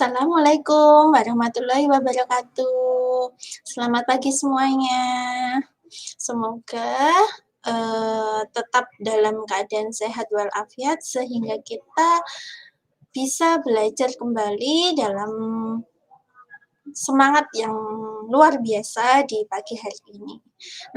Assalamualaikum warahmatullahi wabarakatuh. Selamat pagi semuanya. Semoga, tetap dalam keadaan sehat walafiat sehingga kita bisa belajar kembali dalam semangat yang luar biasa di pagi hari ini.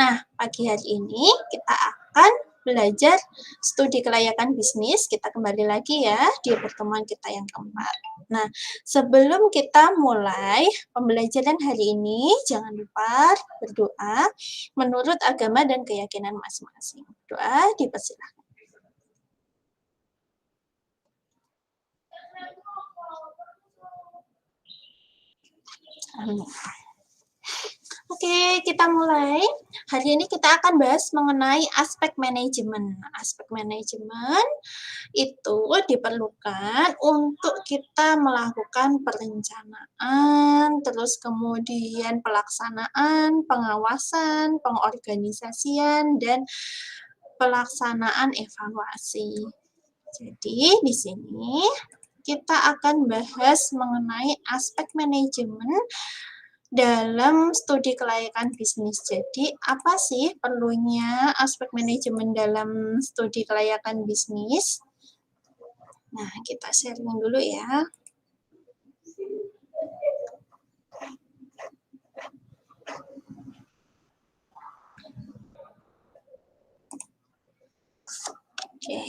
Nah, pagi hari ini kita akan belajar studi kelayakan bisnis. Kita kembali lagi ya di pertemuan kita yang keempat. Nah, sebelum kita mulai pembelajaran hari ini, jangan lupa berdoa menurut agama dan keyakinan masing-masing. Doa dipersilakan. Amin. Oke, kita mulai. Hari ini kita akan bahas mengenai aspek manajemen. Aspek manajemen itu diperlukan untuk kita melakukan perencanaan, terus kemudian pelaksanaan, pengawasan, pengorganisasian, dan pelaksanaan evaluasi. Jadi, di sini kita akan bahas mengenai aspek manajemen dalam studi kelayakan bisnis. Jadi, apa sih perlunya aspek manajemen dalam studi kelayakan bisnis? Nah, kita sharing dulu ya. Oke.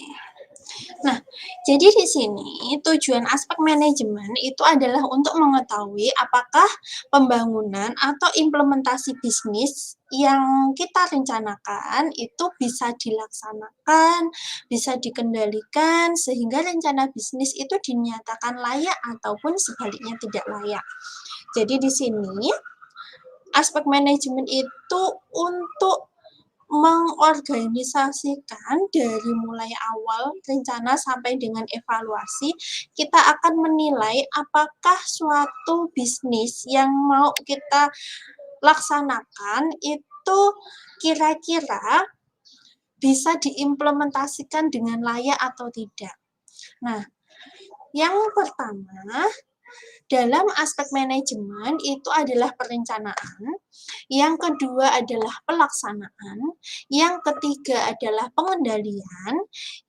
Nah, jadi di sini tujuan aspek manajemen itu adalah untuk mengetahui apakah pembangunan atau implementasi bisnis yang kita rencanakan itu bisa dilaksanakan, bisa dikendalikan, sehingga rencana bisnis itu dinyatakan layak ataupun sebaliknya tidak layak. Jadi di sini aspek manajemen itu untuk mengorganisasikan dari mulai awal rencana sampai dengan evaluasi, kita akan menilai apakah suatu bisnis yang mau kita laksanakan itu kira-kira bisa diimplementasikan dengan layak atau tidak. Nah, yang pertama, dalam aspek manajemen itu adalah perencanaan, yang kedua adalah pelaksanaan, yang ketiga adalah pengendalian,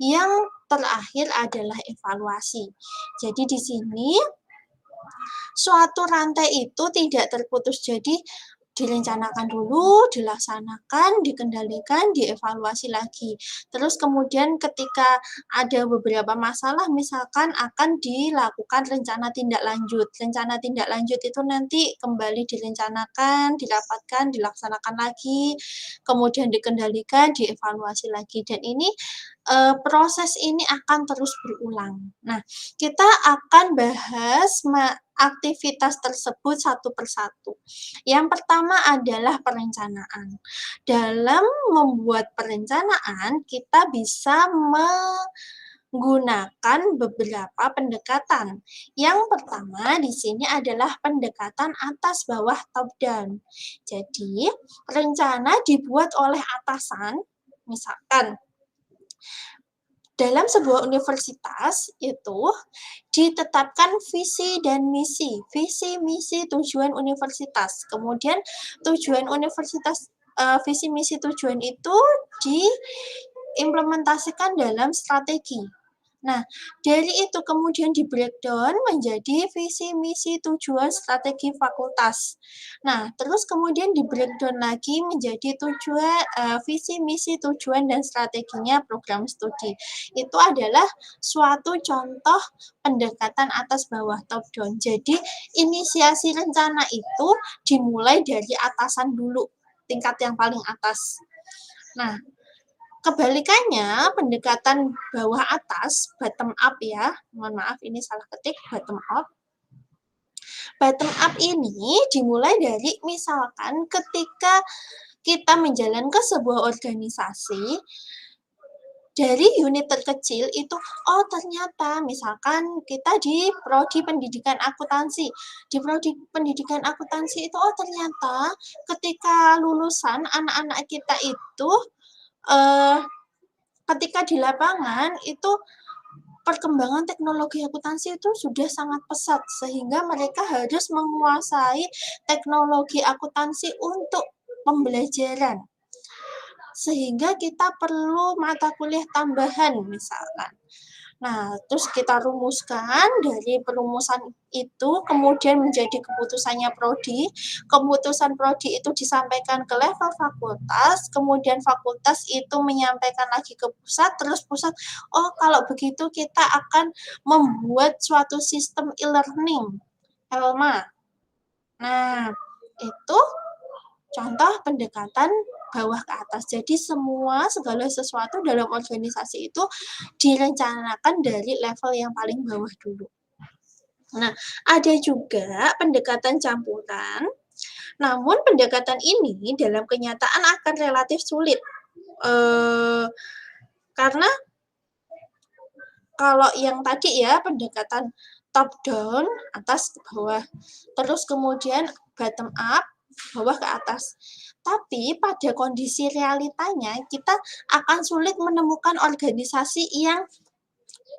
yang terakhir adalah evaluasi. Jadi di sini suatu rantai itu tidak terputus, jadi direncanakan dulu, dilaksanakan, dikendalikan, dievaluasi lagi. Terus kemudian ketika ada beberapa masalah misalkan akan dilakukan rencana tindak lanjut. Rencana tindak lanjut itu nanti kembali direncanakan, dirapatkan, dilaksanakan lagi, kemudian dikendalikan, dievaluasi lagi. Dan ini proses ini akan terus berulang. Nah, kita akan bahas aktivitas tersebut satu persatu. Yang pertama adalah perencanaan. Dalam membuat perencanaan, kita bisa menggunakan beberapa pendekatan. Yang pertama di sini adalah pendekatan atas bawah top down. Jadi, rencana dibuat oleh atasan, misalkan dalam sebuah universitas itu ditetapkan visi dan misi, visi, misi, tujuan universitas. Kemudian tujuan universitas, visi, misi, tujuan itu diimplementasikan dalam strategi. Nah, dari itu kemudian di-breakdown menjadi visi, misi, tujuan, strategi fakultas. Nah, terus kemudian di-breakdown lagi menjadi visi, misi, tujuan, dan strateginya program studi. Itu adalah suatu contoh pendekatan atas bawah top down. Jadi, inisiasi rencana itu dimulai dari atasan dulu, tingkat yang paling atas. Nah, kebalikannya, pendekatan bawah atas, bottom up ya, mohon maaf ini salah ketik, bottom up. Bottom up ini dimulai dari misalkan ketika kita menjalankan sebuah organisasi, dari unit terkecil itu, oh ternyata misalkan kita di prodi pendidikan akuntansi. Di prodi pendidikan akuntansi itu, oh ternyata ketika lulusan anak-anak kita itu ketika di lapangan itu perkembangan teknologi akuntansi itu sudah sangat pesat, sehingga mereka harus menguasai teknologi akuntansi untuk pembelajaran. Sehingga kita perlu mata kuliah tambahan misalkan. Nah, terus kita rumuskan, dari perumusan itu kemudian menjadi keputusannya prodi. Keputusan prodi itu disampaikan ke level fakultas, kemudian fakultas itu menyampaikan lagi ke pusat, terus pusat, oh kalau begitu kita akan membuat suatu sistem e-learning, ELMA. Nah, itu contoh pendekatan bawah ke atas. Jadi segala sesuatu dalam organisasi itu direncanakan dari level yang paling bawah dulu. Nah, ada juga pendekatan campuran. Namun pendekatan ini dalam kenyataan akan relatif sulit. Karena kalau yang tadi ya pendekatan top down, atas ke bawah. Terus kemudian bottom up, bawah ke atas. Tapi pada kondisi realitanya kita akan sulit menemukan organisasi yang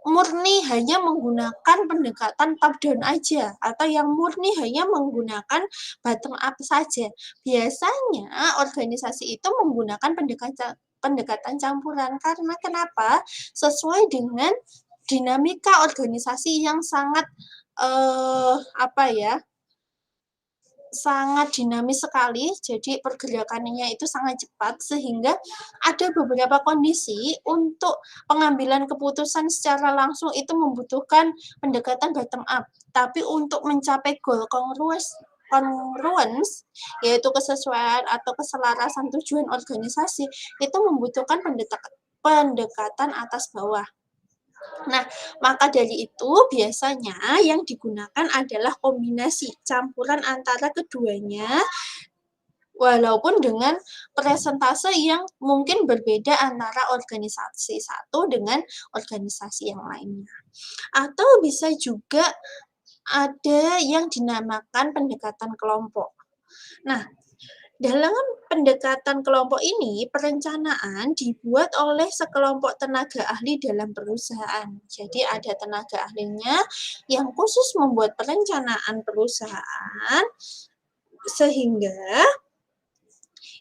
murni hanya menggunakan pendekatan top down aja atau yang murni hanya menggunakan bottom up saja. Biasanya organisasi itu menggunakan pendekatan campuran. Karena kenapa? Sesuai dengan dinamika organisasi yang sangat sangat dinamis sekali, jadi pergerakannya itu sangat cepat, sehingga ada beberapa kondisi untuk pengambilan keputusan secara langsung itu membutuhkan pendekatan bottom up. Tapi untuk mencapai goal congruence, yaitu kesesuaian atau keselarasan tujuan organisasi, itu membutuhkan pendekatan atas bawah. Nah, maka dari itu biasanya yang digunakan adalah kombinasi campuran antara keduanya, walaupun dengan presentase yang mungkin berbeda antara organisasi satu dengan organisasi yang lainnya. Atau bisa juga ada yang dinamakan pendekatan kelompok. Nah, dalam pendekatan kelompok ini, perencanaan dibuat oleh sekelompok tenaga ahli dalam perusahaan. Jadi ada tenaga ahlinya yang khusus membuat perencanaan perusahaan, sehingga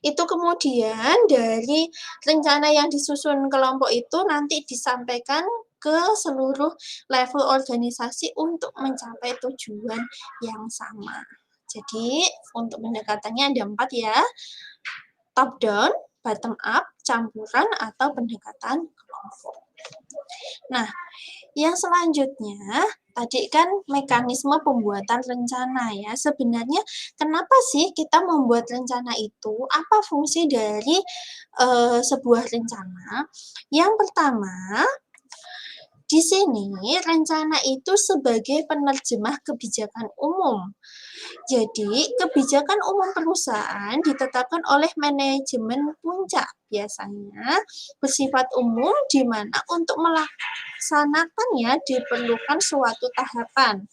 itu kemudian dari rencana yang disusun kelompok itu nanti disampaikan ke seluruh level organisasi untuk mencapai tujuan yang sama. Jadi untuk pendekatannya ada 4 ya, top down, bottom up, campuran, atau pendekatan kelompok. Nah, yang selanjutnya tadi kan mekanisme pembuatan rencana ya. Sebenarnya kenapa sih kita membuat rencana itu? Apa fungsi dari sebuah rencana? Yang pertama, di sini rencana itu sebagai penerjemah kebijakan umum. Jadi, kebijakan umum perusahaan ditetapkan oleh manajemen puncak, biasanya bersifat umum di mana untuk melaksanakannya diperlukan suatu tahapan.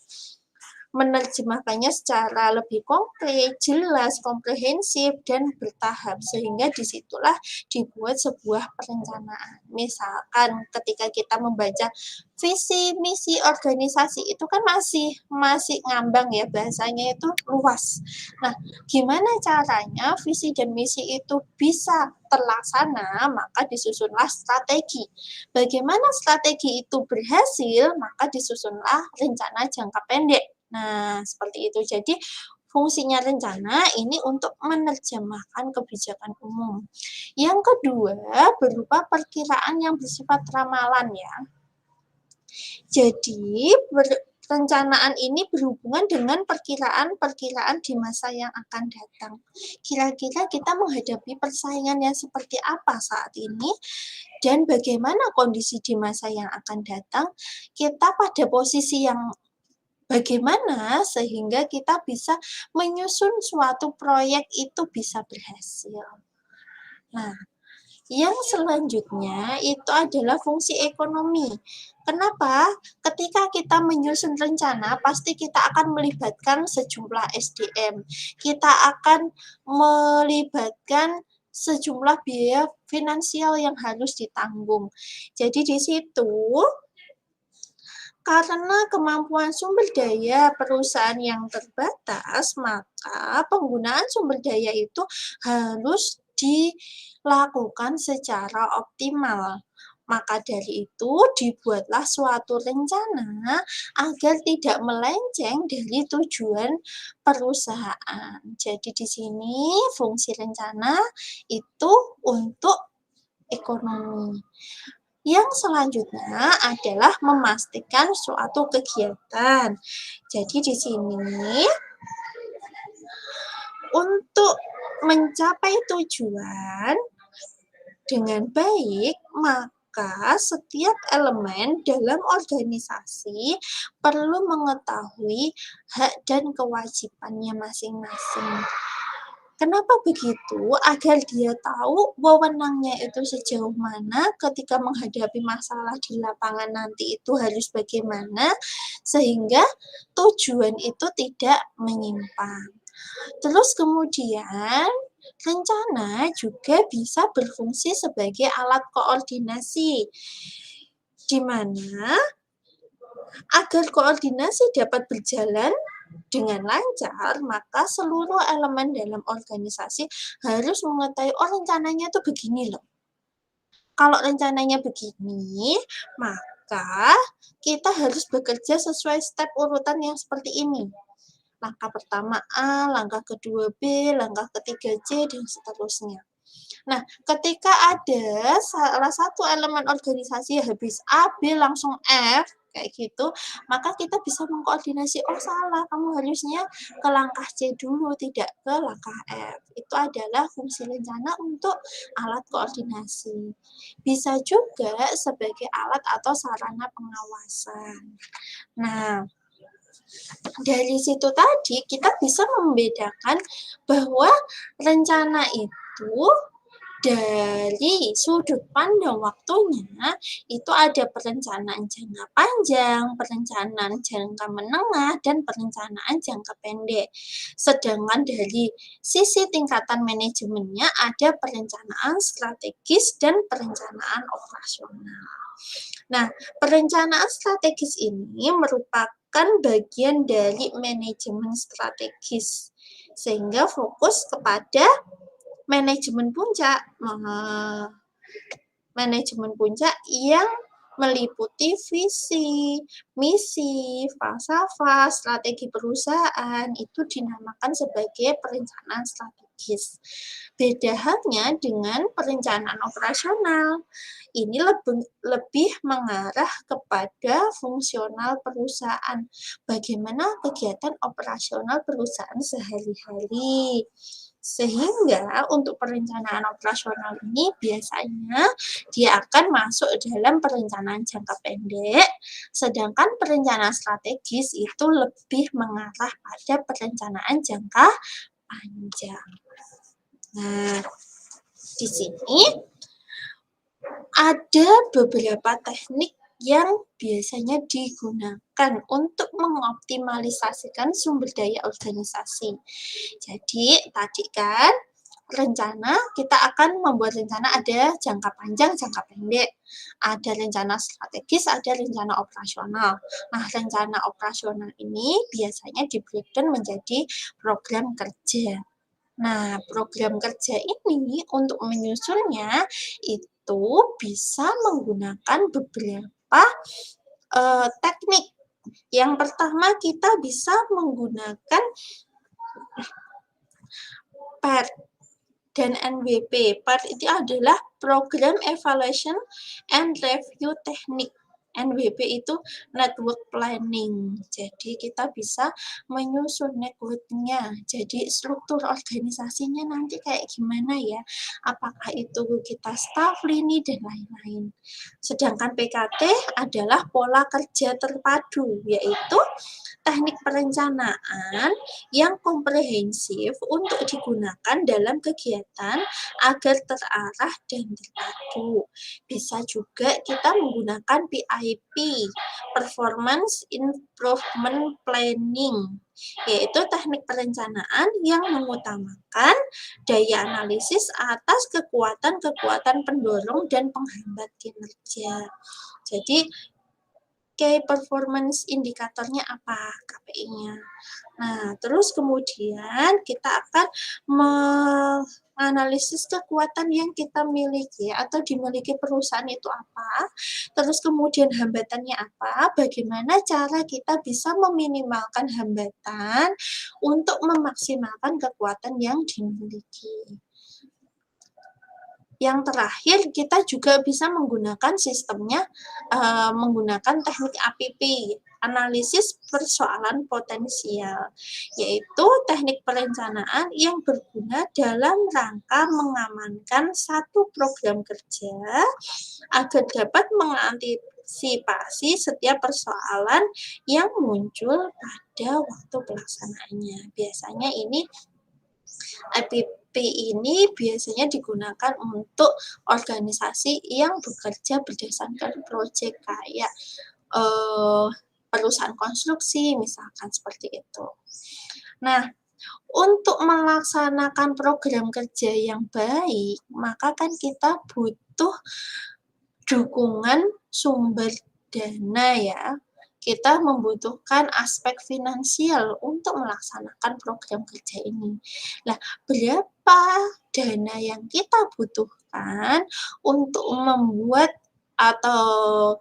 Menerjemahkannya secara lebih konkret, jelas, komprehensif, dan bertahap, sehingga disitulah dibuat sebuah perencanaan. Misalkan ketika kita membaca visi misi organisasi itu kan masih ngambang ya, bahasanya itu luas. Nah, gimana caranya visi dan misi itu bisa terlaksana, maka disusunlah strategi. Bagaimana strategi itu berhasil, maka disusunlah rencana jangka pendek. Nah, seperti itu. Jadi, fungsinya rencana ini untuk menerjemahkan kebijakan umum. Yang kedua, berupa perkiraan yang bersifat ramalan ya. Jadi, perencanaan ini berhubungan dengan perkiraan-perkiraan di masa yang akan datang. Kira-kira kita menghadapi persaingan yang seperti apa saat ini, dan bagaimana kondisi di masa yang akan datang, kita pada posisi yang bagaimana sehingga kita bisa menyusun suatu proyek itu bisa berhasil. Nah, yang selanjutnya itu adalah fungsi ekonomi. Kenapa? Ketika kita menyusun rencana, pasti kita akan melibatkan sejumlah SDM. Kita akan melibatkan sejumlah biaya finansial yang harus ditanggung. Jadi di situ Karena kemampuan sumber daya perusahaan yang terbatas, maka penggunaan sumber daya itu harus dilakukan secara optimal. Maka dari itu, dibuatlah suatu rencana agar tidak melenceng dari tujuan perusahaan. Jadi di sini fungsi rencana itu untuk ekonomi. Yang selanjutnya adalah memastikan suatu kegiatan. Jadi di sini untuk mencapai tujuan dengan baik, maka setiap elemen dalam organisasi perlu mengetahui hak dan kewajibannya masing-masing. Kenapa begitu? Agar dia tahu wewenangnya itu sejauh mana ketika menghadapi masalah di lapangan nanti itu harus bagaimana, sehingga tujuan itu tidak menyimpang. Terus kemudian, rencana juga bisa berfungsi sebagai alat koordinasi, di mana agar koordinasi dapat berjalan dengan lancar, maka seluruh elemen dalam organisasi harus mengetahui, oh rencananya tuh begini loh. Kalau rencananya begini, maka kita harus bekerja sesuai step urutan yang seperti ini. Langkah pertama A, langkah kedua B, langkah ketiga C, dan seterusnya. Nah, ketika ada salah satu elemen organisasi habis A, B langsung F, kayak gitu, maka kita bisa mengkoordinasi, oh salah, kamu harusnya ke langkah C dulu, tidak ke langkah F. Itu adalah fungsi rencana untuk alat koordinasi. Bisa juga sebagai alat atau sarana pengawasan. Nah, dari situ tadi kita bisa membedakan bahwa rencana itu dari sudut pandang waktunya itu ada perencanaan jangka panjang, perencanaan jangka menengah, dan perencanaan jangka pendek. Sedangkan dari sisi tingkatan manajemennya ada perencanaan strategis dan perencanaan operasional. Nah, perencanaan strategis ini merupakan bagian dari manajemen strategis, sehingga fokus kepada manajemen puncak yang meliputi visi, misi, falsafah, strategi perusahaan, itu dinamakan sebagai perencanaan strategis. Beda halnya dengan perencanaan operasional. Ini lebih mengarah kepada fungsional perusahaan. Bagaimana kegiatan operasional perusahaan sehari-hari. Sehingga untuk perencanaan operasional ini biasanya dia akan masuk dalam perencanaan jangka pendek, sedangkan perencanaan strategis itu lebih mengarah pada perencanaan jangka panjang. Nah, di sini ada beberapa teknik yang biasanya digunakan untuk mengoptimalisasikan sumber daya organisasi. Jadi, tadi kan rencana, kita akan membuat rencana ada jangka panjang, jangka pendek. Ada rencana strategis, ada rencana operasional. Nah, rencana operasional ini biasanya di-breakdown menjadi program kerja. Nah, program kerja ini untuk menyusunnya itu bisa menggunakan beberapa teknik. Yang pertama kita bisa menggunakan PERT dan NWP. PERT itu adalah Program Evaluation and Review Technique. NWP itu network planning. Jadi kita bisa menyusun network-nya. Jadi struktur organisasinya nanti kayak gimana ya? Apakah itu kita staff, lini, dan lain-lain. Sedangkan PKT adalah pola kerja terpadu, yaitu teknik perencanaan yang komprehensif untuk digunakan dalam kegiatan agar terarah dan terpadu. Bisa juga kita menggunakan PIP, Performance Improvement Planning, yaitu teknik perencanaan yang mengutamakan daya analisis atas kekuatan-kekuatan pendorong dan penghambat kinerja. Jadi Key Performance Indikatornya apa? KPI-nya. Nah, terus kemudian kita akan menganalisis kekuatan yang kita miliki atau dimiliki perusahaan itu apa, terus kemudian hambatannya apa, bagaimana cara kita bisa meminimalkan hambatan untuk memaksimalkan kekuatan yang dimiliki. Yang terakhir, kita juga bisa menggunakan sistemnya, menggunakan teknik APP, analisis persoalan potensial, yaitu teknik perencanaan yang berguna dalam rangka mengamankan satu program kerja agar dapat mengantisipasi setiap persoalan yang muncul pada waktu pelaksanaannya. Biasanya ini APP ini biasanya digunakan untuk organisasi yang bekerja berdasarkan proyek kayak perusahaan konstruksi misalkan seperti itu. Nah, untuk melaksanakan program kerja yang baik, maka kan kita butuh dukungan sumber dana ya. Kita membutuhkan aspek finansial untuk melaksanakan program kerja ini. Nah, berapa dana yang kita butuhkan untuk membuat atau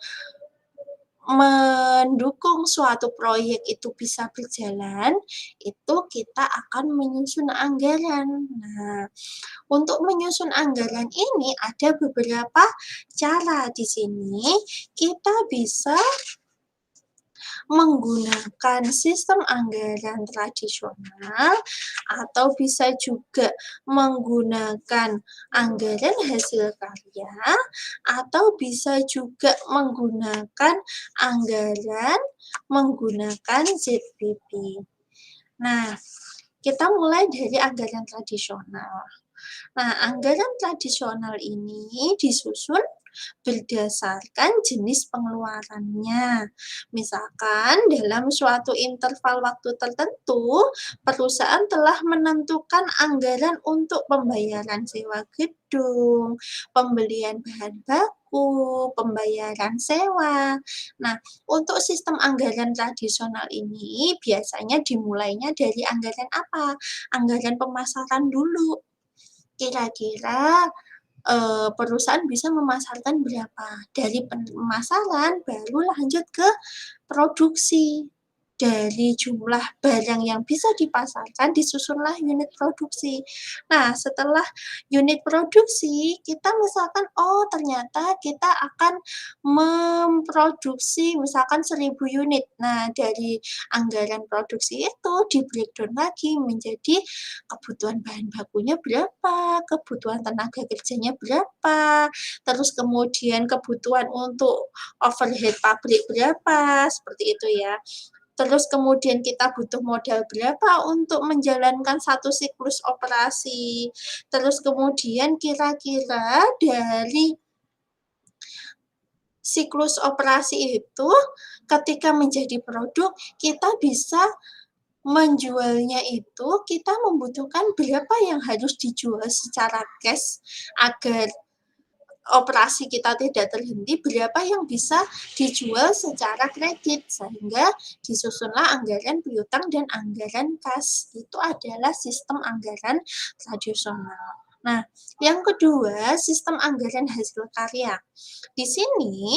mendukung suatu proyek itu bisa berjalan, itu kita akan menyusun anggaran. Nah, untuk menyusun anggaran ini ada beberapa cara di sini. Kita bisa menggunakan sistem anggaran tradisional atau bisa juga menggunakan anggaran hasil karya atau bisa juga menggunakan anggaran menggunakan ZBP. Nah, kita mulai dari anggaran tradisional. Nah, anggaran tradisional ini disusun berdasarkan jenis pengeluarannya. Misalkan dalam suatu interval waktu tertentu, perusahaan telah menentukan anggaran untuk pembayaran sewa gedung, pembelian bahan baku, pembayaran sewa. Nah, untuk sistem anggaran tradisional ini biasanya dimulainya dari anggaran apa? Anggaran pemasaran dulu. Kira-kira perusahaan bisa memasarkan berapa. Dari pemasaran baru lanjut ke produksi. Dari jumlah barang yang bisa dipasarkan disusunlah unit produksi. Nah, setelah unit produksi, kita misalkan, oh ternyata kita akan memproduksi misalkan 1.000 unit. Nah, dari anggaran produksi itu di-breakdown lagi menjadi kebutuhan bahan bakunya berapa, kebutuhan tenaga kerjanya berapa, terus kemudian kebutuhan untuk overhead pabrik berapa, seperti itu ya. Terus kemudian kita butuh modal berapa untuk menjalankan satu siklus operasi. Terus kemudian kira-kira dari siklus operasi itu ketika menjadi produk, kita bisa menjualnya itu kita membutuhkan berapa yang harus dijual secara cash agar operasi kita tidak terhenti, berapa yang bisa dijual secara kredit, sehingga disusunlah anggaran piutang dan anggaran kas. Itu adalah sistem anggaran tradisional. Nah, yang kedua, sistem anggaran hasil karya. Di sini,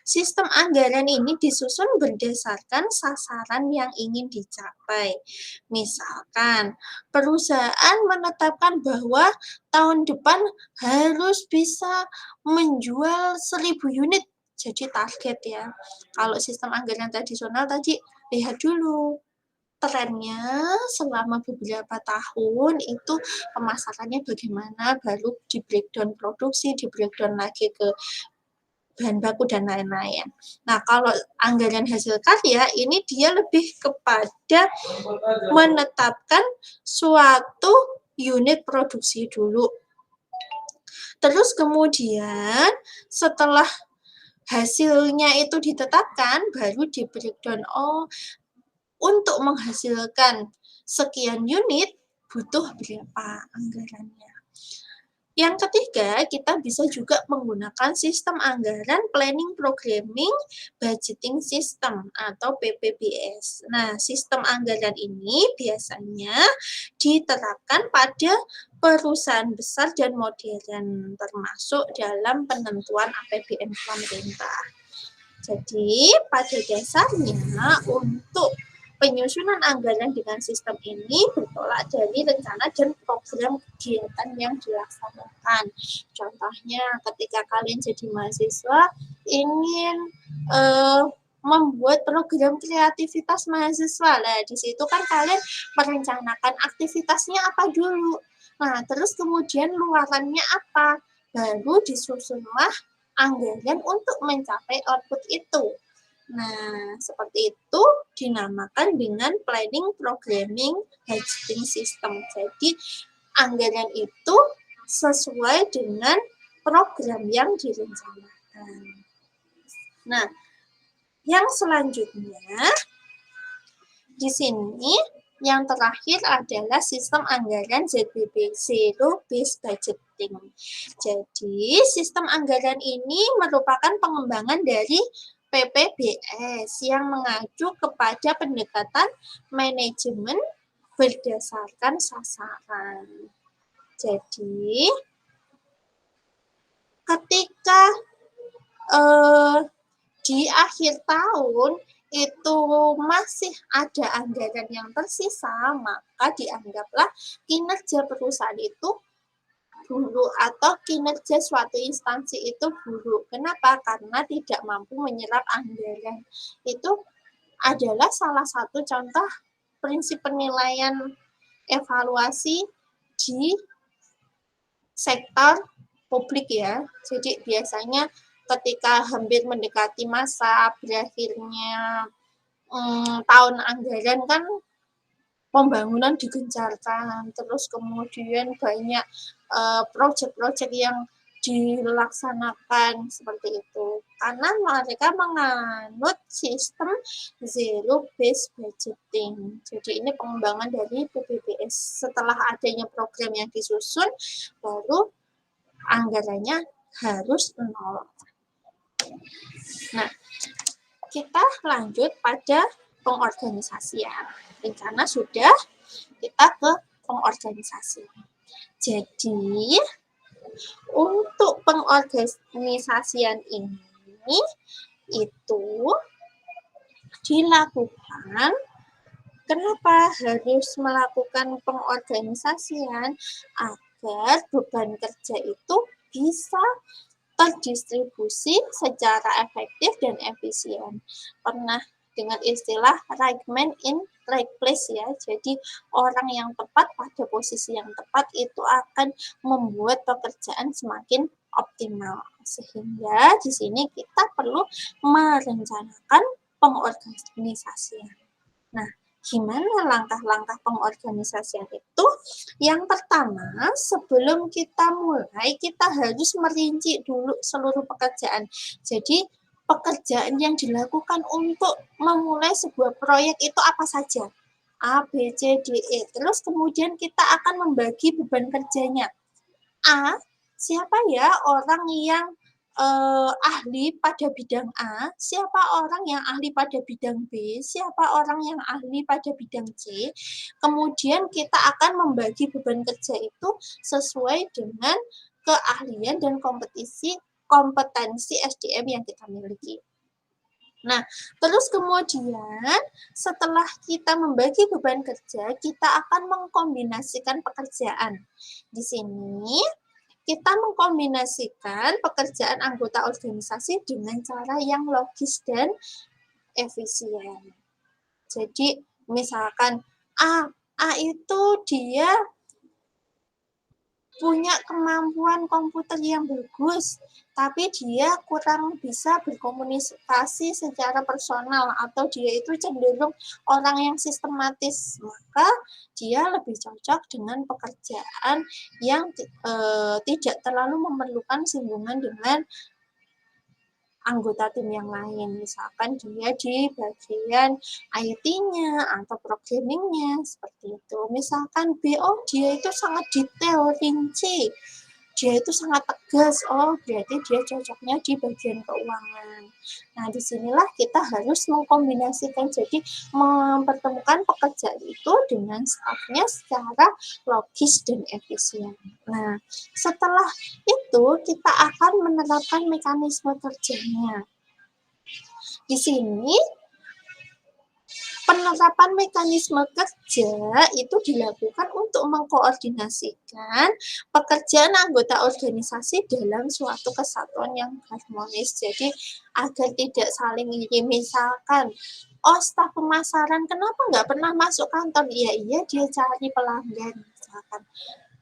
sistem anggaran ini disusun berdasarkan sasaran yang ingin dicapai. Misalkan, perusahaan menetapkan bahwa tahun depan harus bisa menjual 1.000 unit jadi target ya. Kalau sistem anggaran tradisional tadi, lihat dulu trennya selama beberapa tahun itu pemasarannya bagaimana, baru di-breakdown produksi, di-breakdown lagi ke bahan baku dan lain-lain. Nah, kalau anggaran hasil karya ini dia lebih kepada menetapkan suatu unit produksi dulu. Terus kemudian setelah hasilnya itu ditetapkan, baru di-breakdown, oh untuk menghasilkan sekian unit butuh berapa anggarannya. Yang ketiga, kita bisa juga menggunakan sistem anggaran planning programming budgeting system atau PPBS. Nah, sistem anggaran ini biasanya diterapkan pada perusahaan besar dan modern, termasuk dalam penentuan APBN pemerintah. Jadi, pada dasarnya untuk penyusunan anggaran dengan sistem ini bertolak dari rencana dan program kegiatan yang dilaksanakan. Contohnya, ketika kalian jadi mahasiswa ingin membuat program kreativitas mahasiswa. Nah, di situ kan kalian merencanakan aktivitasnya apa dulu. Nah, terus kemudian luarannya apa. Baru disusunlah anggaran untuk mencapai output itu. Nah, seperti itu dinamakan dengan planning programming budgeting system. Jadi, anggaran itu sesuai dengan program yang direncanakan. Nah, yang selanjutnya di sini yang terakhir adalah sistem anggaran ZBB, Zero Based Budgeting. Jadi, sistem anggaran ini merupakan pengembangan dari PPBS yang mengacu kepada pendekatan manajemen berdasarkan sasaran. Jadi, ketika di akhir tahun itu masih ada anggaran yang tersisa, maka dianggaplah kinerja perusahaan itu buruk atau kinerja suatu instansi itu buruk. Kenapa? Karena tidak mampu menyerap anggaran. Itu adalah salah satu contoh prinsip penilaian evaluasi di sektor publik ya. Jadi biasanya ketika hampir mendekati masa berakhirnya tahun anggaran kan pembangunan digencarkan, terus kemudian banyak proyek-proyek yang dilaksanakan seperti itu. Karena mereka menganut sistem zero based budgeting. Jadi ini pengembangan dari PPBS. Setelah adanya program yang disusun, baru anggarannya harus nol. Nah, kita lanjut pada pengorganisasian. Rencana sudah, kita ke pengorganisasian. Jadi, untuk pengorganisasian ini itu dilakukan. Kenapa harus melakukan pengorganisasian? Agar beban kerja itu bisa terdistribusi secara efektif dan efisien. Pernah dengan istilah right man in right place ya. Jadi orang yang tepat pada posisi yang tepat itu akan membuat pekerjaan semakin optimal. Sehingga di sini kita perlu merencanakan pengorganisasian. Nah, gimana langkah-langkah pengorganisasian itu? Yang pertama, sebelum kita mulai, kita harus merinci dulu seluruh pekerjaan. Jadi, pekerjaan yang dilakukan untuk memulai sebuah proyek itu apa saja? A, B, C, D, E. Terus kemudian kita akan membagi beban kerjanya. A, siapa ya orang yang ahli pada bidang A, siapa orang yang ahli pada bidang B, siapa orang yang ahli pada bidang C. Kemudian kita akan membagi beban kerja itu sesuai dengan keahlian dan kompetensi SDM yang kita miliki. Nah, terus kemudian setelah kita membagi beban kerja, kita akan mengkombinasikan pekerjaan. Di sini kita mengkombinasikan pekerjaan anggota organisasi dengan cara yang logis dan efisien. Jadi, misalkan A itu dia punya kemampuan komputer yang bagus, tapi dia kurang bisa berkomunikasi secara personal atau dia itu cenderung orang yang sistematis, maka dia lebih cocok dengan pekerjaan yang tidak terlalu memerlukan singgungan dengan anggota tim yang lain. Misalkan dia di bagian IT-nya atau programming-nya, seperti itu. Misalkan BO, dia itu sangat detail, rinci. dia itu sangat tegas, oh berarti dia cocoknya di bagian keuangan. Nah, disinilah kita harus mengkombinasikan, jadi mempertemukan pekerjaan itu dengan stafnya secara logis dan efisien. Nah, setelah itu kita akan menerapkan mekanisme kerjanya. Di sini penerapan mekanisme kerja itu dilakukan untuk mengkoordinasikan pekerjaan anggota organisasi dalam suatu kesatuan yang harmonis. Jadi agar tidak saling iri. Misalkan, oh staf pemasaran kenapa nggak pernah masuk kantor? Iya dia cari pelanggan misalkan.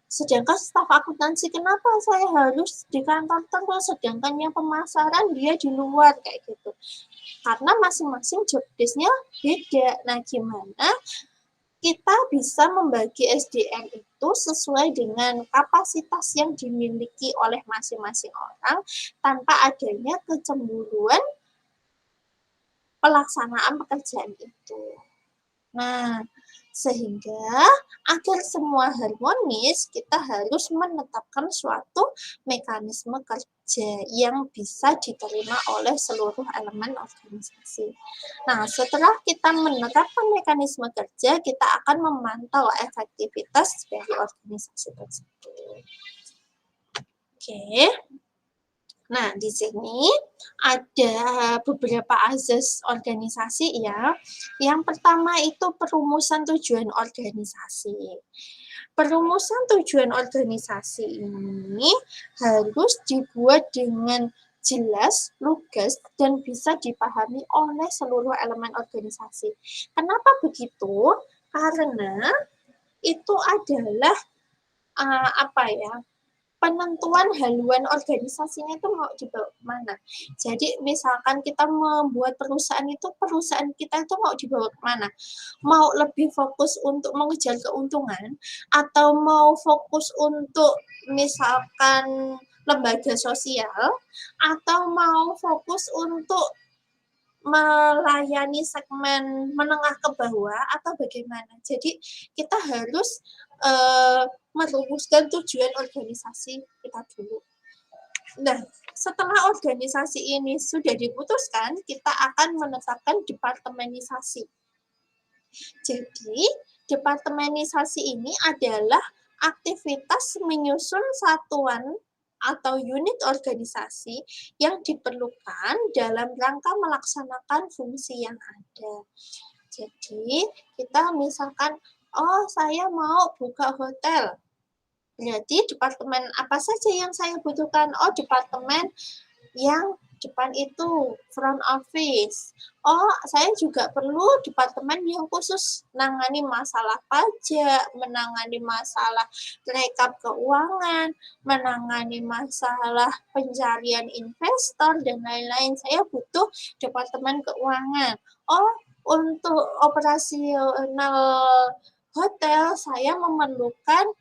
Sedangkan staf akuntansi kenapa saya harus di kantor terus, sedangkan yang pemasaran dia di luar, kayak gitu. Karena masing-masing job desk-nya beda. Nah, gimana kita bisa membagi SDM itu sesuai dengan kapasitas yang dimiliki oleh masing-masing orang tanpa adanya kecemburuan pelaksanaan pekerjaan itu. Nah, sehingga agar semua harmonis, kita harus menetapkan suatu mekanisme kerja yang bisa diterima oleh seluruh elemen organisasi. Nah, setelah kita menetapkan mekanisme kerja, kita akan memantau efektivitas dari organisasi tersebut. Oke. Nah, di sini ada beberapa azas organisasi ya. Yang pertama itu perumusan tujuan organisasi. Perumusan tujuan organisasi ini harus dibuat dengan jelas, lugas, dan bisa dipahami oleh seluruh elemen organisasi. Kenapa begitu? Karena itu adalah penentuan haluan organisasinya itu mau dibawa kemana. Jadi misalkan kita membuat perusahaan kita itu mau dibawa kemana. Mau lebih fokus untuk mengejar keuntungan atau mau fokus untuk misalkan lembaga sosial atau mau fokus untuk melayani segmen menengah ke bawah atau bagaimana. Jadi kita harus merumuskan tujuan organisasi kita dulu. Nah, setelah organisasi ini sudah diputuskan, kita akan menetapkan departemenisasi. Jadi, departemenisasi ini adalah aktivitas menyusun satuan atau unit organisasi yang diperlukan dalam rangka melaksanakan fungsi yang ada. Jadi, kita misalkan, oh saya mau buka hotel. Berarti departemen apa saja yang saya butuhkan? Oh, departemen yang depan itu front office. Oh, saya juga perlu departemen yang khusus menangani masalah pajak, menangani masalah rekap keuangan, menangani masalah pencarian investor dan lain-lain. Saya butuh departemen keuangan. Oh, untuk operasional hotel saya memerlukan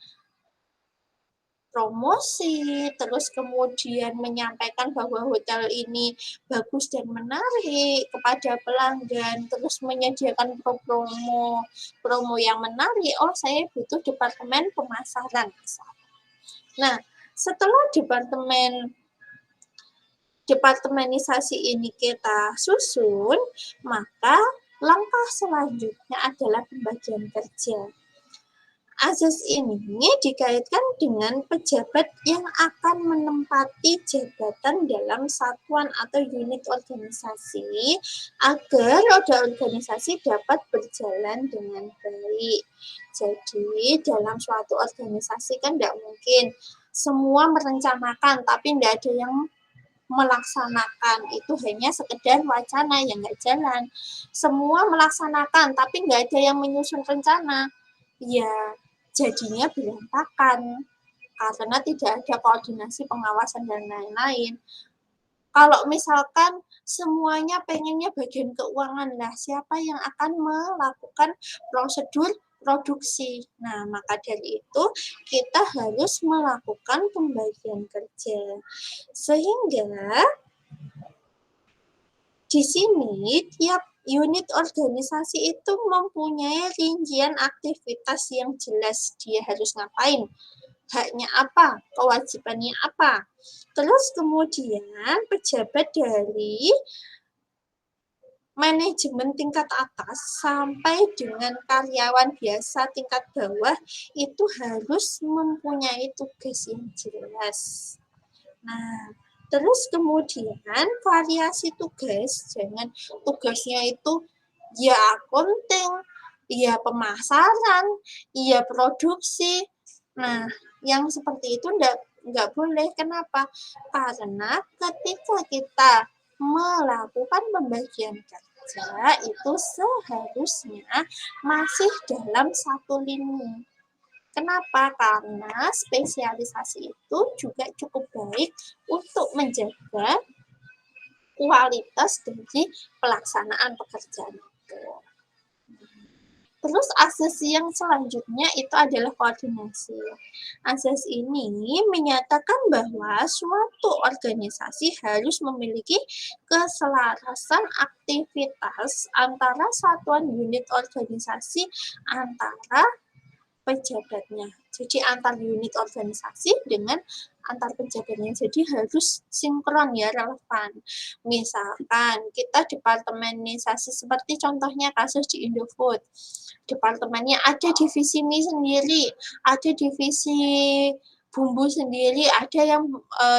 promosi, terus kemudian menyampaikan bahwa hotel ini bagus dan menarik kepada pelanggan, terus menyediakan promo yang menarik. Oh, saya butuh departemen pemasaran misalnya. Nah, setelah departemenisasi ini kita susun, maka langkah selanjutnya adalah pembagian kerja. Azas ini dikaitkan dengan pejabat yang akan menempati jabatan dalam satuan atau unit organisasi agar roda organisasi dapat berjalan dengan baik. Jadi dalam suatu organisasi kan tidak mungkin semua merencanakan tapi tidak ada yang melaksanakan, itu hanya sekedar wacana yang nggak jalan. Semua melaksanakan tapi nggak ada yang menyusun rencana, ya jadinya berantakan karena tidak ada koordinasi, pengawasan, dan lain-lain. Kalau misalkan semuanya pengennya bagian keuangan, lah siapa yang akan melakukan prosedur produksi? Nah, maka dari itu kita harus melakukan pembagian kerja. Sehingga di sini tiap unit organisasi itu mempunyai rincian aktivitas yang jelas dia harus ngapain. haknya apa, kewajibannya apa. Terus kemudian pejabat dari manajemen tingkat atas sampai dengan karyawan biasa tingkat bawah itu harus mempunyai tugas yang jelas. Nah, terus kemudian variasi tugas, jangan tugasnya itu ya accounting, ya pemasaran, ya produksi. Nah, yang seperti itu enggak boleh. Kenapa? Karena ketika kita melakukan pembagian kerja itu seharusnya masih dalam satu lini. Kenapa? Karena spesialisasi itu juga cukup baik untuk menjaga kualitas dari pelaksanaan pekerjaan itu. Terus asas yang selanjutnya itu adalah koordinasi. Asas ini menyatakan bahwa suatu organisasi harus memiliki keselarasan aktivitas antara satuan unit organisasi antara pejabatnya. Jadi antar unit organisasi dengan antar pejabatnya. Jadi harus sinkron ya, relevan. Misalkan kita departemenisasi seperti contohnya kasus di Indofood. Departemennya ada divisi mie sendiri, ada divisi bumbu sendiri, ada yang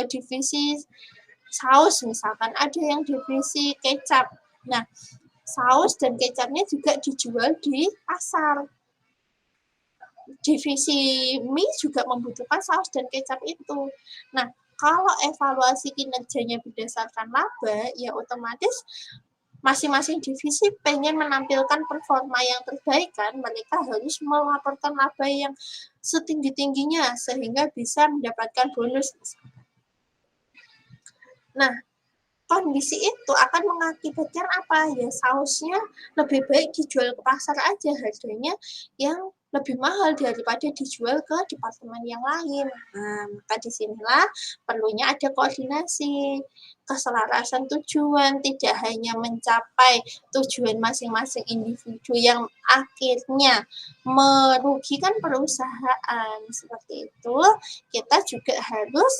divisi saus misalkan, ada yang divisi kecap. Nah, saus dan kecapnya juga dijual di pasar. Divisi mie juga membutuhkan saus dan kecap itu. Nah, kalau evaluasi kinerjanya berdasarkan laba, ya otomatis masing-masing divisi pengen menampilkan performa yang terbaik kan, mereka harus melaporkan laba yang setinggi-tingginya sehingga bisa mendapatkan bonus. Nah, kondisi itu akan mengakibatkan apa? Ya sausnya lebih baik dijual ke pasar aja, harganya yang lebih mahal daripada dijual ke departemen yang lain. Nah, maka disinilah perlunya ada koordinasi, keselarasan tujuan, tidak hanya mencapai tujuan masing-masing individu yang akhirnya merugikan perusahaan. Seperti itu, kita juga harus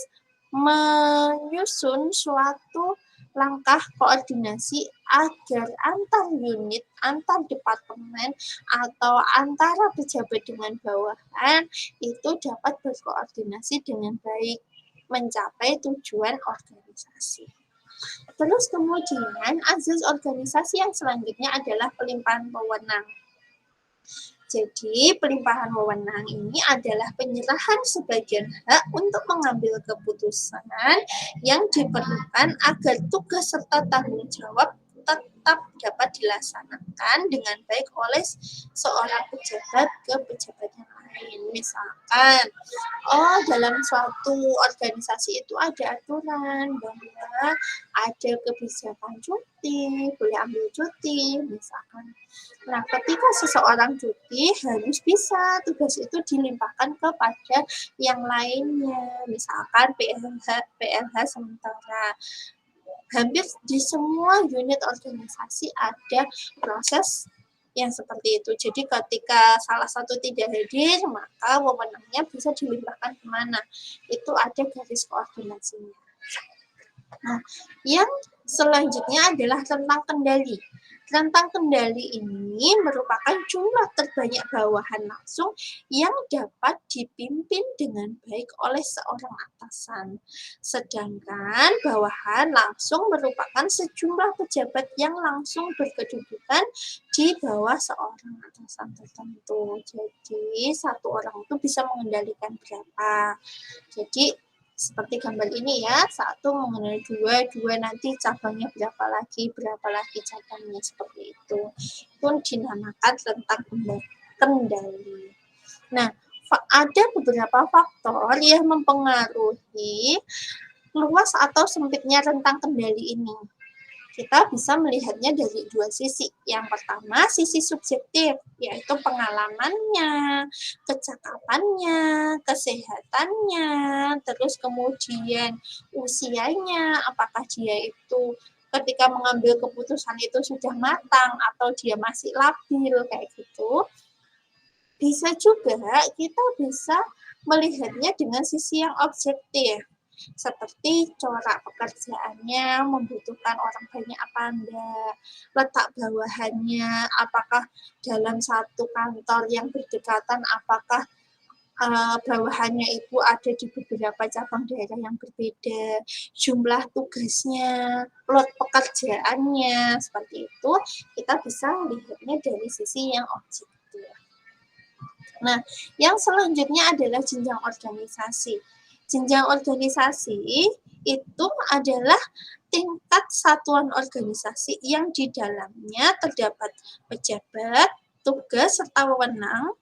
menyusun suatu langkah koordinasi agar antar unit, antar departemen, atau antara pejabat dengan bawahan itu dapat berkoordinasi dengan baik mencapai tujuan organisasi. Terus kemudian azas organisasi yang selanjutnya adalah pelimpahan wewenang. Jadi, pelimpahan wewenang ini adalah penyerahan sebagian hak untuk mengambil keputusan yang diperlukan agar tugas serta tanggung jawab tetap dapat dilaksanakan dengan baik oleh seorang pejabat ke pejabat yang lain. Misalkan, dalam suatu organisasi itu ada aturan bahwa ada kebijakan cuti, boleh ambil cuti, misalkan. Nah, ketika seseorang cuti, harus bisa tugas itu dilimpahkan kepada yang lainnya, misalkan PLH sementara. Hampir di semua unit organisasi ada proses yang seperti itu. Jadi ketika salah satu tidak hadir, maka wewenangnya bisa dilimpahkan kemana. Itu ada garis koordinasinya. Nah, yang selanjutnya adalah tentang kendali. Rentang kendali ini merupakan jumlah terbanyak bawahan langsung yang dapat dipimpin dengan baik oleh seorang atasan. Sedangkan bawahan langsung merupakan sejumlah pejabat yang langsung berkedudukan di bawah seorang atasan tertentu. Jadi satu orang itu bisa mengendalikan berapa. Jadi seperti gambar ini ya, satu mengenai dua nanti cabangnya berapa lagi cabangnya, seperti itu. Pun dinamakan rentang kendali. Nah, ada beberapa faktor yang mempengaruhi luas atau sempitnya rentang kendali ini. Kita bisa melihatnya dari dua sisi. Yang pertama, sisi subjektif, yaitu pengalamannya, kecakapannya, kesehatannya, terus kemudian usianya, apakah dia itu ketika mengambil keputusan itu sudah matang atau dia masih labil, kayak gitu. Bisa juga kita bisa melihatnya dengan sisi yang objektif, seperti corak pekerjaannya membutuhkan orang banyak apa enggak, letak bawahannya, apakah dalam satu kantor yang berdekatan, apakah bawahannya itu ada di beberapa cabang daerah yang berbeda, jumlah tugasnya, load pekerjaannya, seperti itu, kita bisa melihatnya dari sisi yang objektif. Nah, yang selanjutnya adalah jenjang organisasi. Jenjang organisasi itu adalah tingkat satuan organisasi yang di dalamnya terdapat pejabat, tugas, serta wewenang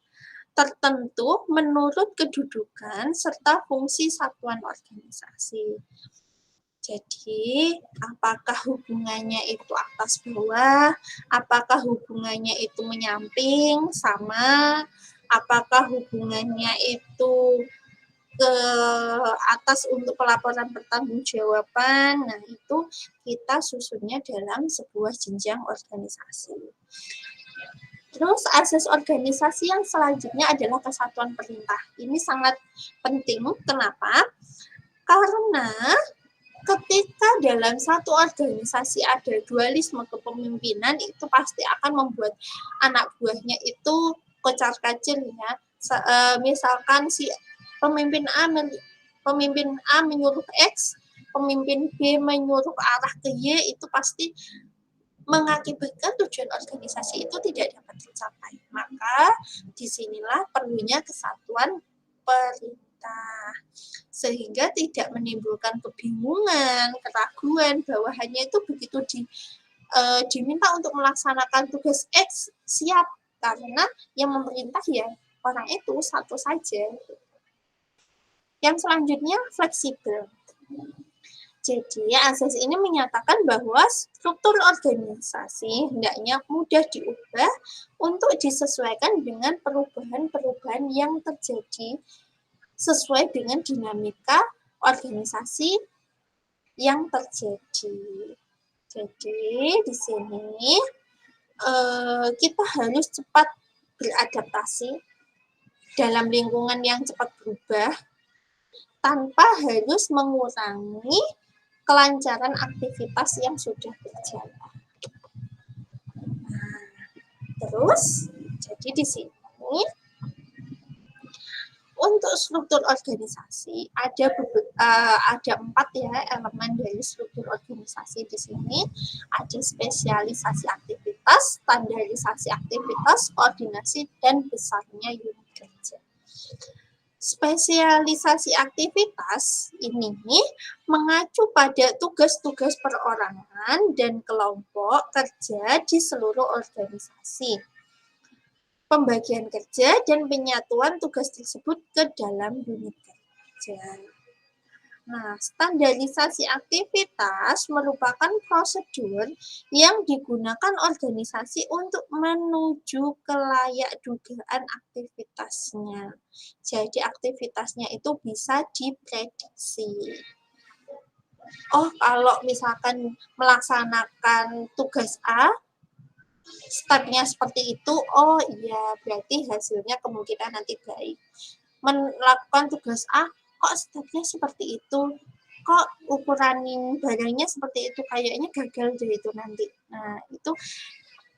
tertentu menurut kedudukan serta fungsi satuan organisasi. Jadi, apakah hubungannya itu atas bawah, apakah hubungannya itu menyamping, sama, apakah hubungannya itu ke atas untuk pelaporan pertanggungjawaban. Nah, itu kita susunnya dalam sebuah jenjang organisasi. Terus asas organisasi yang selanjutnya adalah kesatuan perintah. Ini sangat penting. Kenapa? Karena ketika dalam satu organisasi ada dualisme kepemimpinan, itu pasti akan membuat anak buahnya itu kocar-kacir ya. Misalkan si pemimpin A menyuruh X, pemimpin B menyuruh arah ke Y, itu pasti mengakibatkan tujuan organisasi itu tidak dapat tercapai. Maka disinilah perlunya kesatuan perintah, sehingga tidak menimbulkan kebingungan, keraguan, bawahannya itu begitu diminta untuk melaksanakan tugas X, siap, karena yang memerintah ya orang itu satu saja. Yang selanjutnya fleksibel. Jadi, asas ini menyatakan bahwa struktur organisasi hendaknya mudah diubah untuk disesuaikan dengan perubahan-perubahan yang terjadi sesuai dengan dinamika organisasi yang terjadi. Jadi, di sini kita harus cepat beradaptasi dalam lingkungan yang cepat berubah tanpa harus mengurangi kelancaran aktivitas yang sudah berjalan. Nah, terus, jadi di sini untuk struktur organisasi ada 4 ya elemen dari struktur organisasi di sini. Ada spesialisasi aktivitas, standarisasi aktivitas, koordinasi, dan besarnya unit kerja. Spesialisasi aktivitas ini mengacu pada tugas-tugas perorangan dan kelompok kerja di seluruh organisasi. Pembagian kerja dan penyatuan tugas tersebut ke dalam unit kerja. Nah, standarisasi aktivitas merupakan prosedur yang digunakan organisasi untuk menuju ke layak dugaan aktivitasnya. Jadi aktivitasnya itu bisa diprediksi. Oh, kalau misalkan melaksanakan tugas A, stepnya seperti itu, oh iya, berarti hasilnya kemungkinan nanti baik. Melakukan tugas A, kok stepnya seperti itu, kok ukuran barangnya seperti itu, kayaknya gagal deh itu nanti. Nah, itu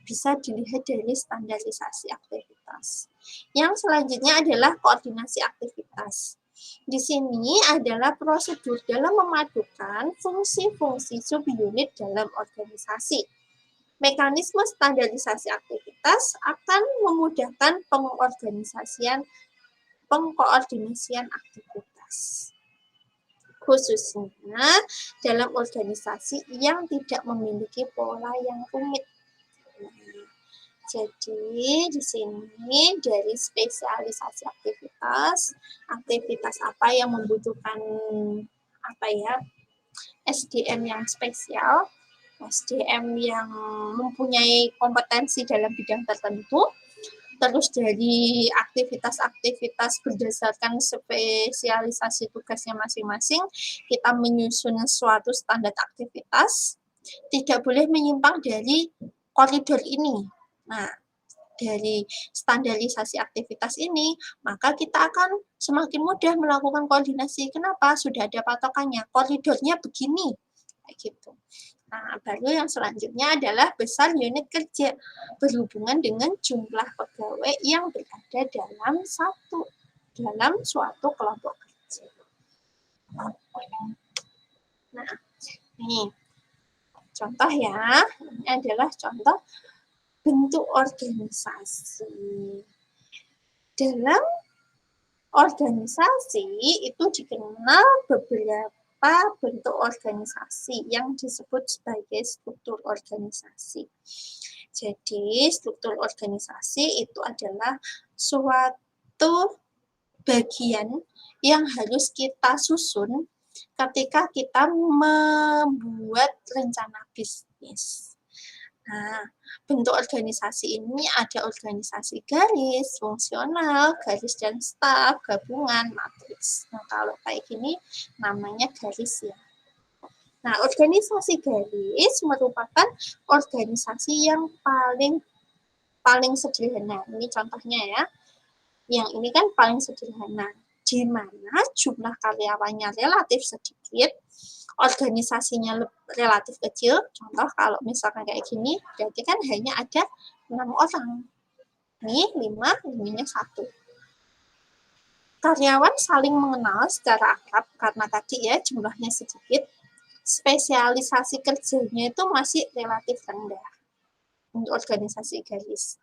bisa dilihat dari standarisasi aktivitas. Yang selanjutnya adalah koordinasi aktivitas. Di sini adalah prosedur dalam memadukan fungsi-fungsi subunit dalam organisasi. Mekanisme standarisasi aktivitas akan memudahkan pengkoordinasian aktivitas, khususnya dalam organisasi yang tidak memiliki pola yang rumit. Jadi di sini dari spesialisasi aktivitas apa yang membutuhkan SDM yang spesial, SDM yang mempunyai kompetensi dalam bidang tertentu. Terus dari aktivitas-aktivitas berdasarkan spesialisasi tugasnya masing-masing, kita menyusun suatu standar aktivitas, tidak boleh menyimpang dari koridor ini. Nah, dari standarisasi aktivitas ini, maka kita akan semakin mudah melakukan koordinasi. Kenapa? Sudah ada patokannya, koridornya begini, kayak gitu. Nah, baru yang selanjutnya adalah besar unit kerja berhubungan dengan jumlah pegawai yang berada dalam suatu kelompok kerja. Nah, ini contoh ya, ini adalah contoh bentuk organisasi. Dalam organisasi itu dikenal beberapa bentuk organisasi yang disebut sebagai struktur organisasi. Jadi, struktur organisasi itu adalah suatu bagian yang harus kita susun ketika kita membuat rencana bisnis. Nah, bentuk organisasi ini ada organisasi garis, fungsional, garis dan staf, gabungan, matriks. Nah, kalau kayak gini namanya garis ya. Nah, organisasi garis merupakan organisasi yang paling sederhana. Ini contohnya ya. Yang ini kan paling sederhana, di mana jumlah karyawannya relatif sedikit, organisasinya relatif kecil. Contoh kalau misalkan kayak gini, berarti kan hanya ada 6 orang. Ini 5, ininya 1. Karyawan saling mengenal secara akrab karena tadi ya jumlahnya sedikit. Spesialisasi kerjanya itu masih relatif rendah untuk organisasi garis.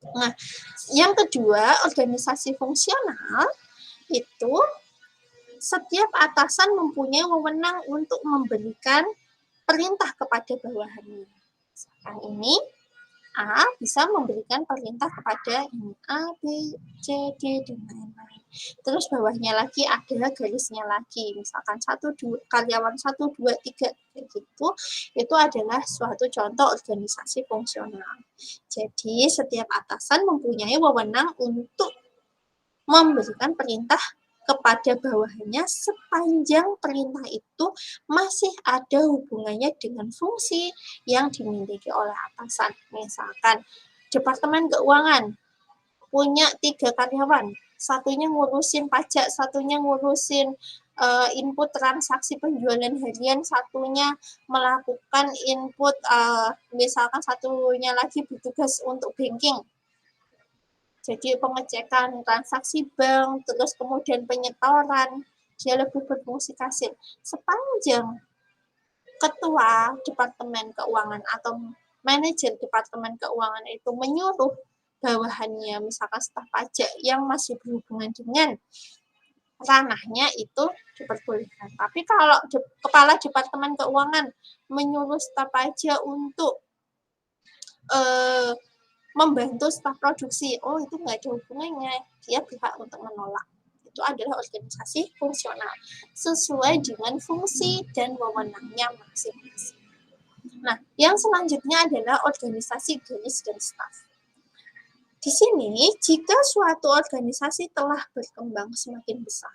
Nah, yang kedua, organisasi fungsional itu setiap atasan mempunyai wewenang untuk memberikan perintah kepada bawahannya. Misalkan ini A bisa memberikan perintah kepada ini A, B, C, D, dan lain-lain. Terus bawahnya lagi ada garisnya lagi. Misalkan 1, 2, karyawan 1, 2, 3, kayak gitu. Itu adalah suatu contoh organisasi fungsional. Jadi setiap atasan mempunyai wewenang untuk memberikan perintah kepada bawahannya sepanjang perintah itu masih ada hubungannya dengan fungsi yang dimiliki oleh atasan. Misalkan Departemen Keuangan punya 3 karyawan, satunya ngurusin pajak, satunya ngurusin input transaksi penjualan harian, satunya melakukan input, misalkan satunya lagi bertugas untuk banking. Jadi pengecekan transaksi bank, terus kemudian penyetoran, dia lebih berfungsi kasir. Sepanjang ketua Departemen Keuangan atau manajer Departemen Keuangan itu menyuruh bawahannya, misalkan staf pajak yang masih berhubungan dengan ranahnya itu diperbolehkan. Tapi kalau kepala Departemen Keuangan menyuruh staf pajak untuk membantu staf produksi, oh itu nggak ada hubungannya, dia berhak untuk menolak. Itu adalah organisasi fungsional, sesuai dengan fungsi dan wewenangnya masing-masing. Nah, yang selanjutnya adalah organisasi garis dan staf. Di sini, jika suatu organisasi telah berkembang semakin besar,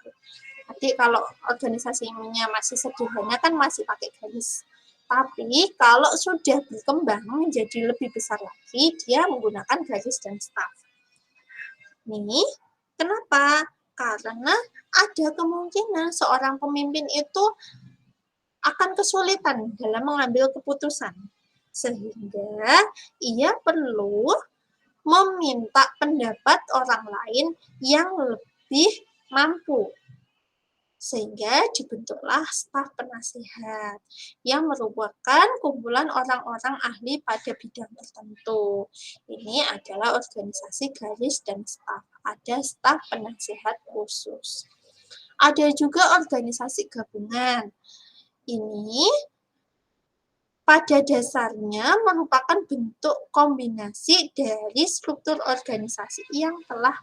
jadi kalau organisasinya masih sederhana kan masih pakai garis. Tapi kalau sudah berkembang menjadi lebih besar lagi, dia menggunakan garis dan staf. Nih, kenapa? Karena ada kemungkinan seorang pemimpin itu akan kesulitan dalam mengambil keputusan. Sehingga ia perlu meminta pendapat orang lain yang lebih mampu. Sehingga dibentuklah staf penasihat yang merupakan kumpulan orang-orang ahli pada bidang tertentu. Ini adalah organisasi garis dan staf. Ada staf penasihat khusus. Ada juga organisasi gabungan. Ini pada dasarnya merupakan bentuk kombinasi dari struktur organisasi yang telah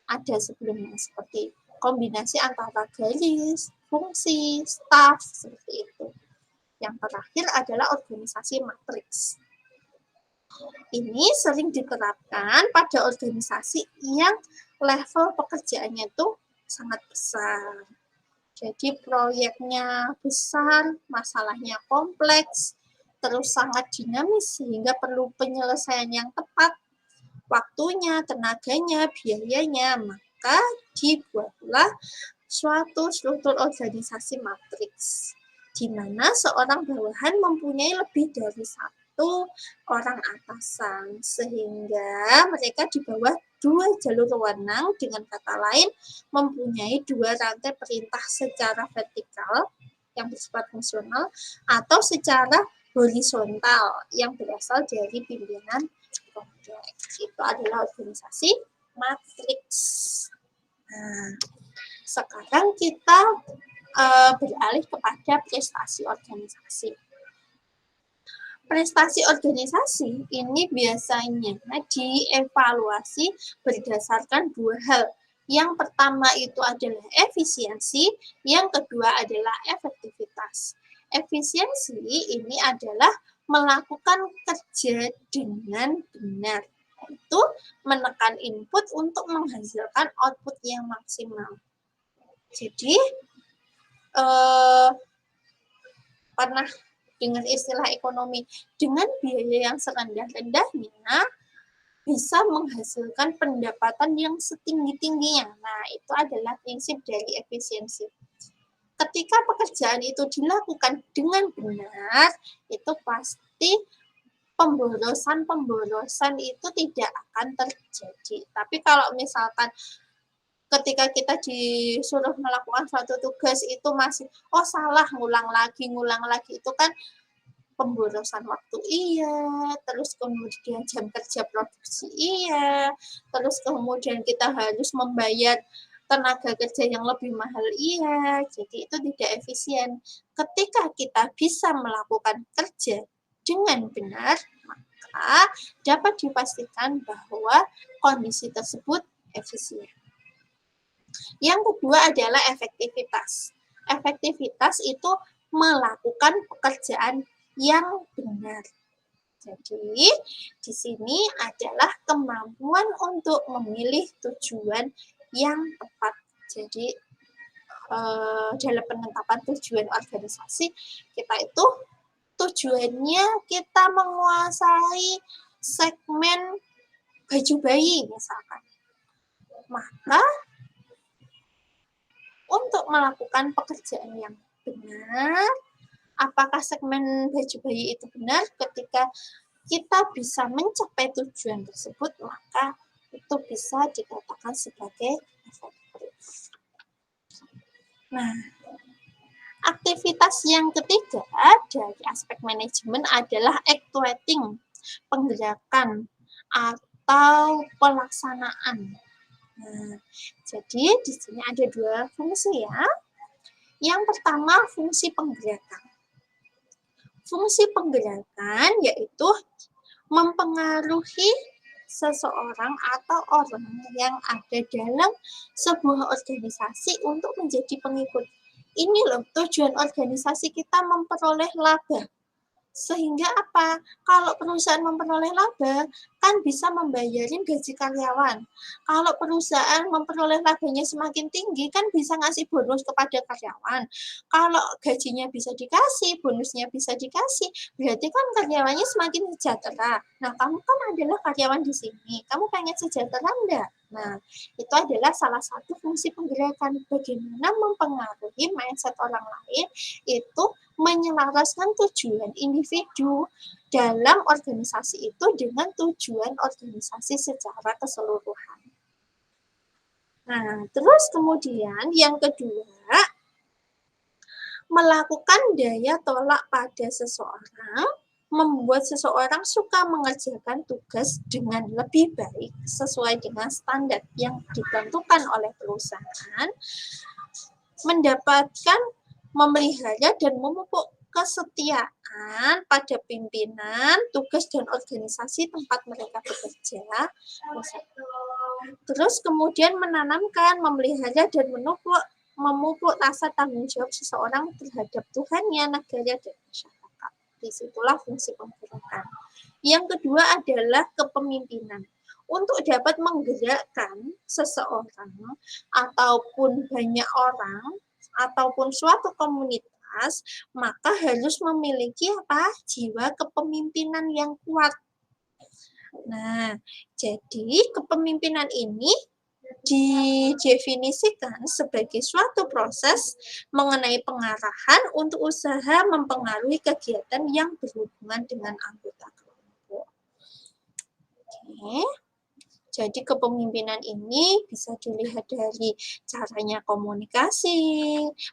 ada sebelumnya, seperti kombinasi antara garis, fungsi, staf, seperti itu. Yang terakhir adalah organisasi matriks. Ini sering diterapkan pada organisasi yang level pekerjaannya itu sangat besar. Jadi proyeknya besar, masalahnya kompleks, terus sangat dinamis sehingga perlu penyelesaian yang tepat waktunya, tenaganya, biayanya, maka dibuatlah suatu struktur organisasi matriks, di mana seorang bawahan mempunyai lebih dari satu orang atasan, sehingga mereka di bawah dua jalur wewenang, dengan kata lain mempunyai dua rantai perintah secara vertikal yang bersifat fungsional atau secara horizontal yang berasal dari pimpinan kompleks. Itu adalah organisasi matriks. Nah, sekarang kita beralih kepada prestasi organisasi. Prestasi organisasi ini biasanya dievaluasi berdasarkan dua hal. Yang pertama itu adalah efisiensi, yang kedua adalah efektivitas. Efisiensi ini adalah melakukan kerja dengan benar, yaitu menekan input untuk menghasilkan output yang maksimal. Jadi, pernah dengan istilah ekonomi, dengan biaya yang serendah-rendahnya bisa menghasilkan pendapatan yang setinggi-tingginya. Nah, itu adalah prinsip dari efisiensi. Ketika pekerjaan itu dilakukan dengan benar, itu pasti pemborosan itu tidak akan terjadi. Tapi kalau misalkan ketika kita disuruh melakukan suatu tugas itu masih salah, ngulang lagi, itu kan pemborosan waktu iya, terus kemudian jam kerja produksi iya, terus kemudian kita harus membayar tenaga kerja yang lebih mahal iya, jadi itu tidak efisien. Ketika kita bisa melakukan kerja dengan benar, maka dapat dipastikan bahwa kondisi tersebut efisien. Yang kedua adalah efektivitas. Efektivitas itu melakukan pekerjaan yang benar. Jadi, di sini adalah kemampuan untuk memilih tujuan yang tepat. Jadi, dalam penetapan tujuan organisasi, kita itu tujuannya kita menguasai segmen baju bayi misalkan. Maka, untuk melakukan pekerjaan yang benar, apakah segmen baju bayi itu benar? Ketika kita bisa mencapai tujuan tersebut, maka itu bisa dikatakan sebagai efektif. Nah, aktivitas yang ketiga dari aspek manajemen adalah actuating, penggerakan atau pelaksanaan. Nah, jadi di sini ada dua fungsi ya. Yang pertama fungsi penggerakan. Fungsi penggerakan yaitu mempengaruhi seseorang atau orang yang ada dalam sebuah organisasi untuk menjadi pengikut. Ini loh tujuan organisasi kita memperoleh laba. Sehingga apa? Kalau perusahaan memperoleh laba, kan bisa membayarin gaji karyawan. Kalau perusahaan memperoleh labanya semakin tinggi, kan bisa ngasih bonus kepada karyawan. Kalau gajinya bisa dikasih, bonusnya bisa dikasih, berarti kan karyawannya semakin sejahtera. Nah, kamu kan adalah karyawan di sini. Kamu pengen sejahtera enggak? Nah, itu adalah salah satu fungsi penggerakan. Bagaimana mempengaruhi mindset orang lain itu menyelaraskan tujuan individu dalam organisasi itu dengan tujuan organisasi secara keseluruhan. Nah, terus kemudian yang kedua, melakukan daya tolak pada seseorang, membuat seseorang suka mengerjakan tugas dengan lebih baik sesuai dengan standar yang ditentukan oleh perusahaan, mendapatkan, memelihara, dan memupuk kesetiaan pada pimpinan, tugas, dan organisasi tempat mereka bekerja. Terus kemudian menanamkan, memelihara, dan memupuk rasa tanggung jawab seseorang terhadap Tuhannya, negara, dan masyarakat. Disitulah fungsi penggerakan. Yang kedua adalah kepemimpinan. Untuk dapat menggerakkan seseorang ataupun banyak orang ataupun suatu komunitas, maka harus memiliki jiwa kepemimpinan yang kuat. Nah, jadi kepemimpinan ini didefinisikan sebagai suatu proses mengenai pengarahan untuk usaha mempengaruhi kegiatan yang berhubungan dengan anggota kelompok. Oke. Jadi kepemimpinan ini bisa dilihat dari caranya komunikasi,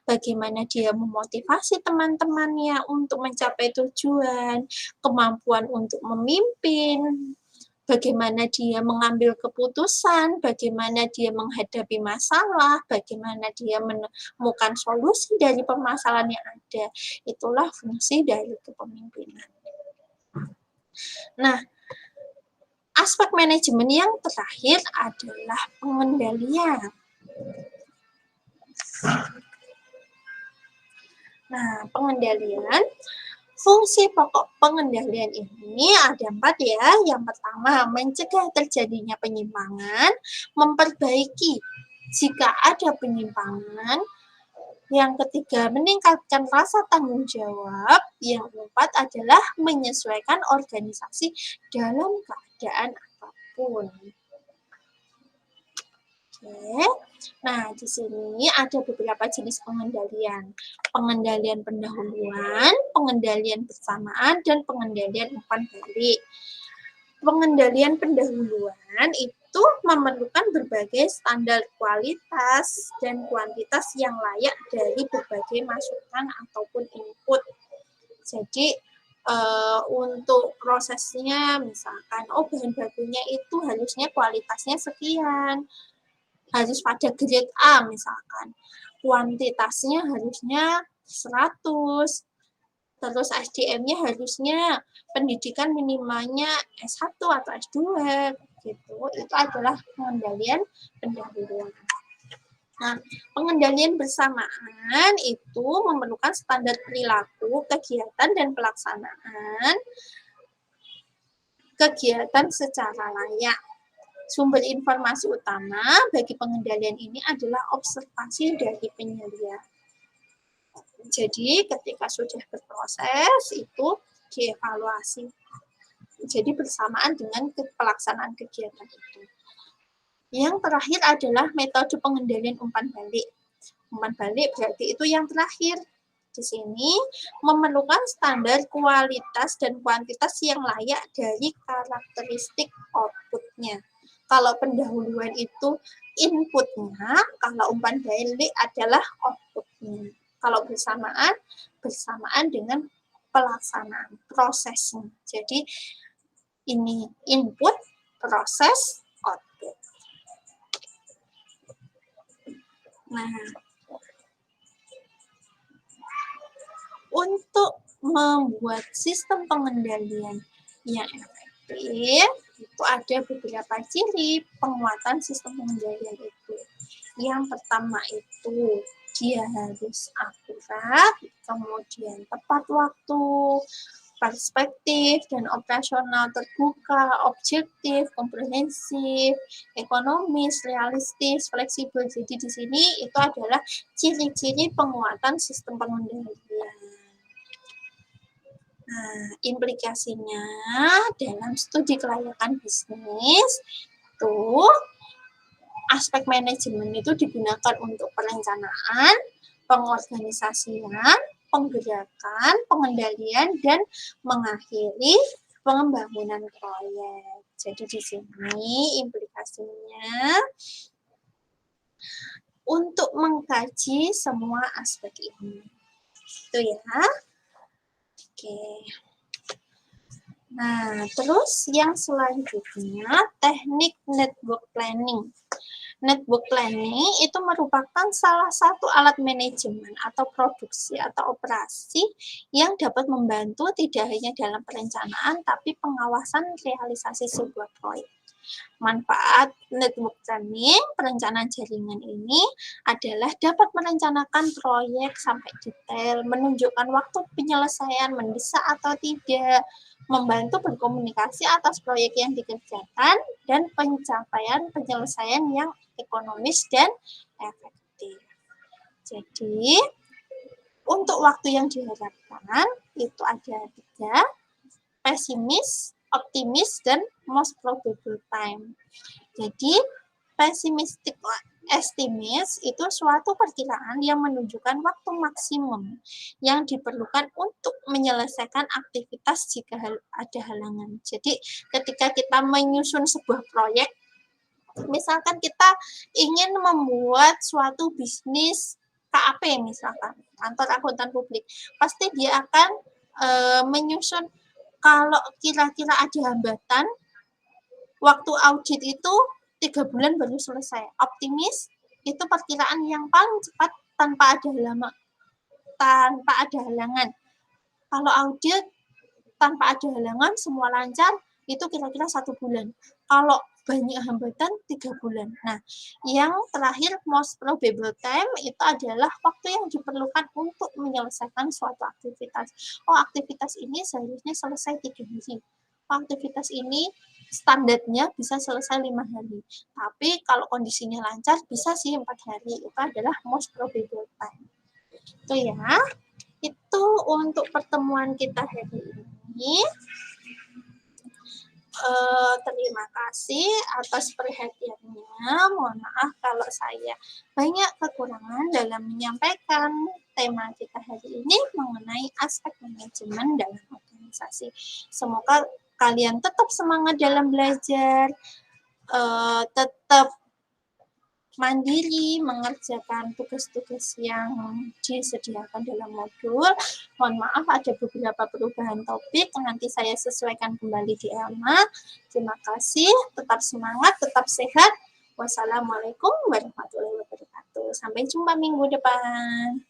bagaimana dia memotivasi teman-temannya untuk mencapai tujuan, kemampuan untuk memimpin, bagaimana dia mengambil keputusan, bagaimana dia menghadapi masalah, bagaimana dia menemukan solusi dari permasalahan yang ada. Itulah fungsi dari kepemimpinan. Nah, aspek manajemen yang terakhir adalah pengendalian. Nah, pengendalian, fungsi pokok pengendalian ini ada 4 ya. Yang pertama, mencegah terjadinya penyimpangan, memperbaiki jika ada penyimpangan. Yang ketiga, meningkatkan rasa tanggung jawab. Yang keempat adalah menyesuaikan organisasi dalam keadaan apapun. Oke. Nah, di sini ada beberapa jenis pengendalian. Pengendalian pendahuluan, pengendalian bersamaan, dan pengendalian umpan balik. Pengendalian pendahuluan itu memerlukan berbagai standar kualitas dan kuantitas yang layak dari berbagai masukan ataupun input. Jadi, untuk prosesnya misalkan, bahan bakunya itu harusnya kualitasnya sekian, harus pada grade A misalkan, kuantitasnya harusnya 100, terus SDM-nya harusnya pendidikan minimalnya S1 atau S2 gitu. Itu adalah pengendalian pendahuluan. Nah, pengendalian bersamaan itu memerlukan standar perilaku, kegiatan, dan pelaksanaan kegiatan secara layak. Sumber informasi utama bagi pengendalian ini adalah observasi dari penyelia. Jadi ketika sudah berproses itu dievaluasi. Jadi bersamaan dengan pelaksanaan kegiatan itu. Yang terakhir adalah metode pengendalian umpan balik. Umpan balik berarti itu yang terakhir. Di sini memerlukan standar kualitas dan kuantitas yang layak dari karakteristik outputnya. Kalau pendahuluan itu inputnya, kalau umpan balik adalah outputnya. Kalau bersamaan dengan pelaksanaan prosesnya. Jadi ini input, proses, output. Nah, untuk membuat sistem pengendalian yang efektif, itu ada beberapa ciri penguatan sistem pengendalian itu. Yang pertama itu dia harus akurat, kemudian tepat waktu, perspektif dan operasional terbuka, objektif, komprehensif, ekonomis, realistis, fleksibel. Jadi di sini itu adalah ciri-ciri penguatan sistem pengendalian. Nah, implikasinya dalam studi kelayakan bisnis itu aspek manajemen itu digunakan untuk perencanaan, pengorganisasian, penggerakan, pengendalian, dan mengakhiri pengembangan proyek. Jadi di sini implikasinya untuk mengkaji semua aspek ini. Itu ya. Oke. Nah, terus yang selanjutnya teknik network planning. Network planning itu merupakan salah satu alat manajemen atau produksi atau operasi yang dapat membantu tidak hanya dalam perencanaan tapi pengawasan realisasi sebuah proyek. Manfaat network planning, perencanaan jaringan ini adalah dapat merencanakan proyek sampai detail, menunjukkan waktu penyelesaian mendesak atau tidak, membantu berkomunikasi atas proyek yang dikerjakan, dan pencapaian penyelesaian yang ekonomis dan efektif. Jadi, untuk waktu yang diharapkan itu ada 3, pesimis, optimis, dan most probable time. Jadi, pessimistic estimates itu suatu perkiraan yang menunjukkan waktu maksimum yang diperlukan untuk menyelesaikan aktivitas jika ada halangan. Jadi, ketika kita menyusun sebuah proyek, misalkan kita ingin membuat suatu bisnis KAP misalkan, kantor akuntan publik, pasti dia akan menyusun kalau kira-kira ada hambatan, waktu audit itu 3 bulan baru selesai. Optimis itu perkiraan yang paling cepat tanpa ada halangan. Kalau audit tanpa ada halangan, semua lancar, itu kira-kira 1 bulan. Kalau banyak hambatan, 3 bulan. Nah, yang terakhir, most probable time, itu adalah waktu yang diperlukan untuk menyelesaikan suatu aktivitas. Oh, aktivitas ini seharusnya selesai 3 hari. Aktivitas ini standarnya bisa selesai 5 hari. Tapi kalau kondisinya lancar, bisa sih 4 hari. Itu adalah most probable time. Itu ya. Itu untuk pertemuan kita hari ini. Terima kasih atas perhatiannya. Mohon maaf kalau saya banyak kekurangan dalam menyampaikan tema kita hari ini mengenai aspek manajemen dalam organisasi. Semoga kalian tetap semangat dalam belajar, tetap mandiri mengerjakan tugas-tugas yang disediakan dalam modul. Mohon maaf ada beberapa perubahan topik, nanti saya sesuaikan kembali di Elma. Terima kasih, tetap semangat, tetap sehat. Wassalamualaikum warahmatullahi wabarakatuh. Sampai jumpa minggu depan.